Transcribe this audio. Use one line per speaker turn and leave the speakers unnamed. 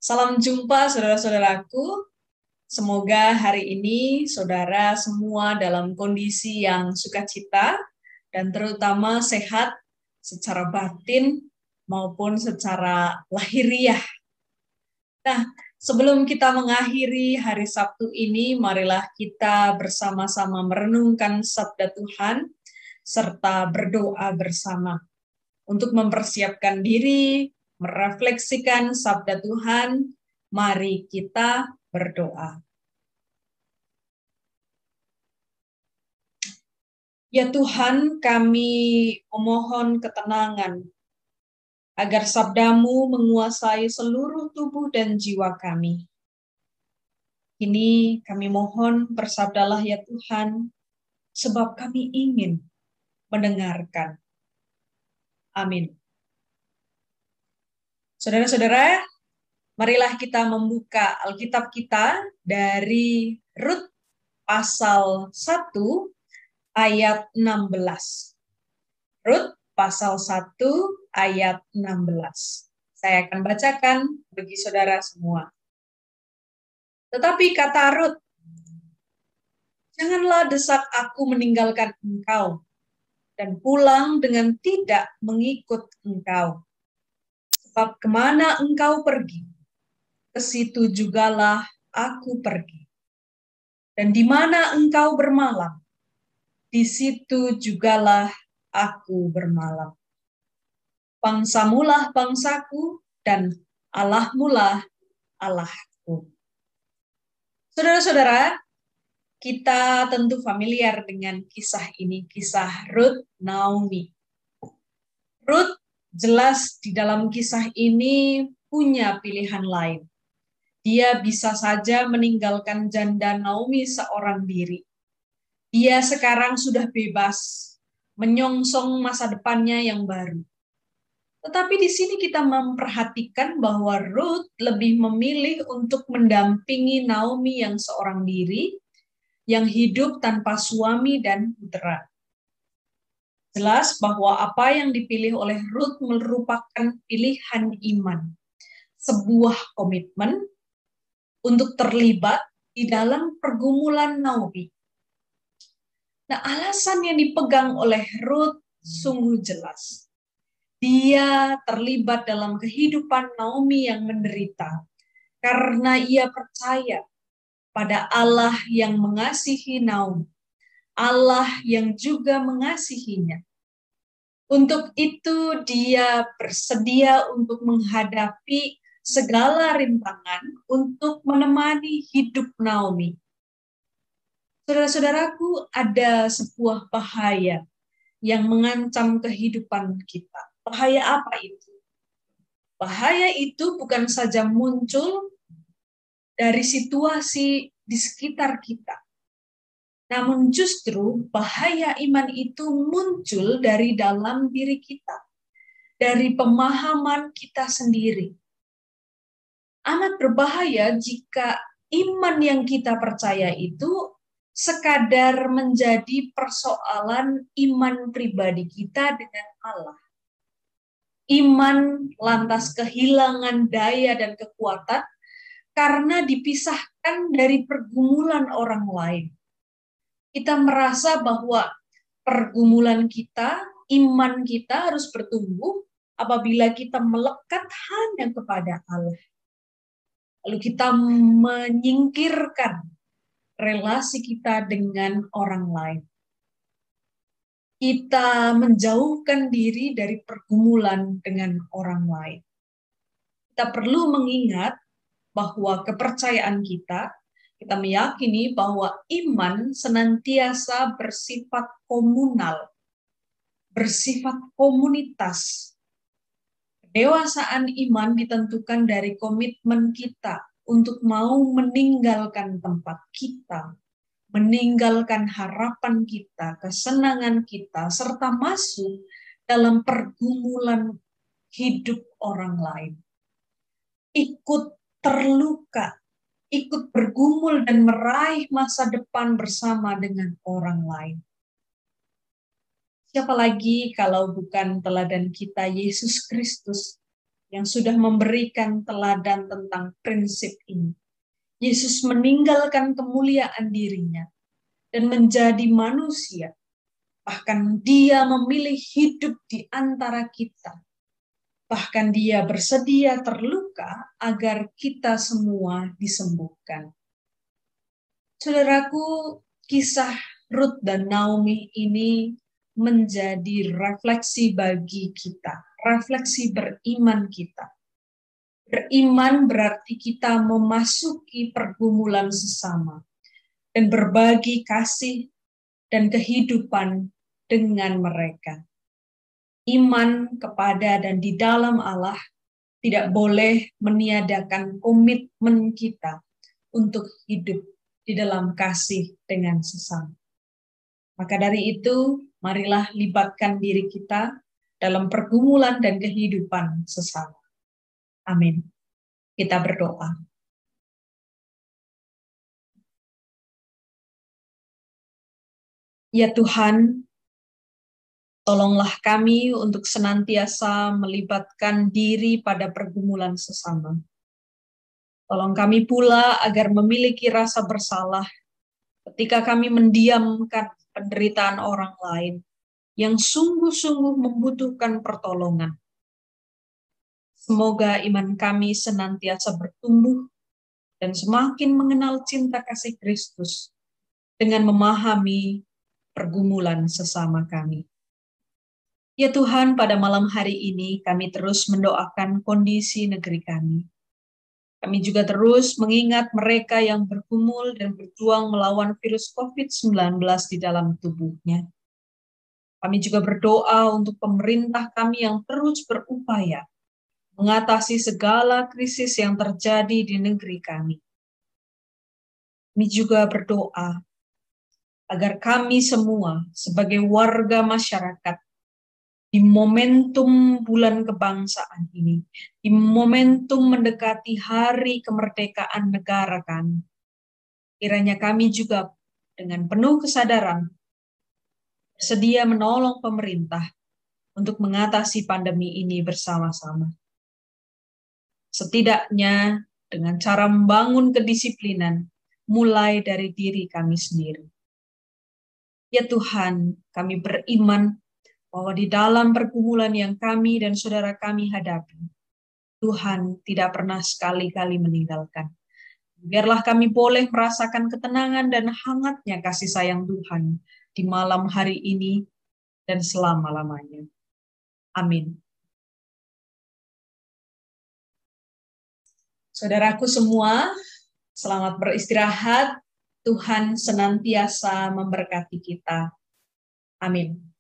Salam jumpa saudara-saudaraku. Semoga hari ini saudara semua dalam kondisi yang sukacita dan terutama sehat secara batin maupun secara lahiriah. Nah, sebelum kita mengakhiri hari Sabtu ini, marilah kita bersama-sama merenungkan sabda Tuhan serta berdoa bersama untuk mempersiapkan diri, merefleksikan sabda Tuhan. Mari kita berdoa. Ya Tuhan, kami memohon ketenangan agar sabdamu menguasai seluruh tubuh dan jiwa kami. Kini kami mohon bersabdalah ya Tuhan, sebab kami ingin mendengarkan. Amin. Saudara-saudara, marilah kita membuka Alkitab kita dari Rut pasal 1 ayat 16. Rut pasal 1 ayat 16. Saya akan bacakan bagi saudara semua. Tetapi kata Rut, janganlah desak aku meninggalkan engkau dan pulang dengan tidak mengikut engkau. Sebab kemana engkau pergi, ke situ jugalah aku pergi. Dan di mana engkau bermalam, di situ jugalah aku bermalam. Bangsamulah bangsaku, dan Allahmulah Allahku. Saudara-saudara, kita tentu familiar dengan kisah ini, kisah Rut Naomi. Rut jelas di dalam kisah ini punya pilihan lain. Dia bisa saja meninggalkan janda Naomi seorang diri. Dia sekarang sudah bebas, menyongsong masa depannya yang baru. Tetapi di sini kita memperhatikan bahwa Rut lebih memilih untuk mendampingi Naomi yang seorang diri, yang hidup tanpa suami dan putra. Jelas bahwa apa yang dipilih oleh Rut merupakan pilihan iman, sebuah komitmen untuk terlibat di dalam pergumulan Naomi. Nah, alasan yang dipegang oleh Rut sungguh jelas. Dia terlibat dalam kehidupan Naomi yang menderita karena ia percaya pada Allah yang mengasihi Naomi, Allah yang juga mengasihinya. Untuk itu dia bersedia untuk menghadapi segala rintangan untuk menemani hidup Naomi. Saudara-saudaraku, ada sebuah bahaya yang mengancam kehidupan kita. Bahaya apa itu? Bahaya itu bukan saja muncul dari situasi di sekitar kita, namun justru bahaya iman itu muncul dari dalam diri kita, dari pemahaman kita sendiri. Amat berbahaya jika iman yang kita percaya itu sekadar menjadi persoalan iman pribadi kita dengan Allah. Iman lantas kehilangan daya dan kekuatan karena dipisahkan dari pergumulan orang lain. Kita merasa bahwa pergumulan kita, iman kita harus bertumbuh apabila kita melekat hanya kepada Allah. Lalu kita menyingkirkan relasi kita dengan orang lain. Kita menjauhkan diri dari pergumulan dengan orang lain. Kita perlu mengingat bahwa kepercayaan kita meyakini bahwa iman senantiasa bersifat komunal, bersifat komunitas. Kedewasaan iman ditentukan dari komitmen kita untuk mau meninggalkan tempat kita, meninggalkan harapan kita, kesenangan kita, serta masuk dalam pergumulan hidup orang lain. Ikut terluka, ikut bergumul dan meraih masa depan bersama dengan orang lain. Siapa lagi kalau bukan teladan kita Yesus Kristus yang sudah memberikan teladan tentang prinsip ini. Yesus meninggalkan kemuliaan dirinya dan menjadi manusia. Bahkan dia memilih hidup di antara kita. Bahkan dia bersedia terluka agar kita semua disembuhkan. Saudaraku, kisah Ruth dan Naomi ini menjadi refleksi bagi kita, refleksi beriman kita. Beriman berarti kita memasuki pergumulan sesama dan berbagi kasih dan kehidupan dengan mereka. Iman kepada dan di dalam Allah tidak boleh meniadakan komitmen kita untuk hidup di dalam kasih dengan sesama. Maka dari itu, marilah libatkan diri kita dalam pergumulan dan kehidupan sesama. Amin. Kita berdoa. Ya Tuhan, tolonglah kami untuk senantiasa melibatkan diri pada pergumulan sesama. Tolong kami pula agar memiliki rasa bersalah ketika kami mendiamkan penderitaan orang lain yang sungguh-sungguh membutuhkan pertolongan. Semoga iman kami senantiasa bertumbuh dan semakin mengenal cinta kasih Kristus dengan memahami pergumulan sesama kami. Ya Tuhan, pada malam hari ini kami terus mendoakan kondisi negeri kami. Kami juga terus mengingat mereka yang bergumul dan berjuang melawan virus COVID-19 di dalam tubuhnya. Kami juga berdoa untuk pemerintah kami yang terus berupaya mengatasi segala krisis yang terjadi di negeri kami. Kami juga berdoa agar kami semua sebagai warga masyarakat di momentum bulan kebangsaan ini, di momentum mendekati hari kemerdekaan negara kami, kiranya kami juga dengan penuh kesadaran bersedia menolong pemerintah untuk mengatasi pandemi ini bersama-sama. Setidaknya dengan cara membangun kedisiplinan mulai dari diri kami sendiri. Ya Tuhan, kami beriman bahwa di dalam pergumulan yang kami dan saudara kami hadapi, Tuhan tidak pernah sekali-kali meninggalkan. Biarlah kami boleh merasakan ketenangan dan hangatnya kasih sayang Tuhan di malam hari ini dan selama-lamanya. Amin. Saudaraku semua, selamat beristirahat. Tuhan senantiasa memberkati kita. Amin.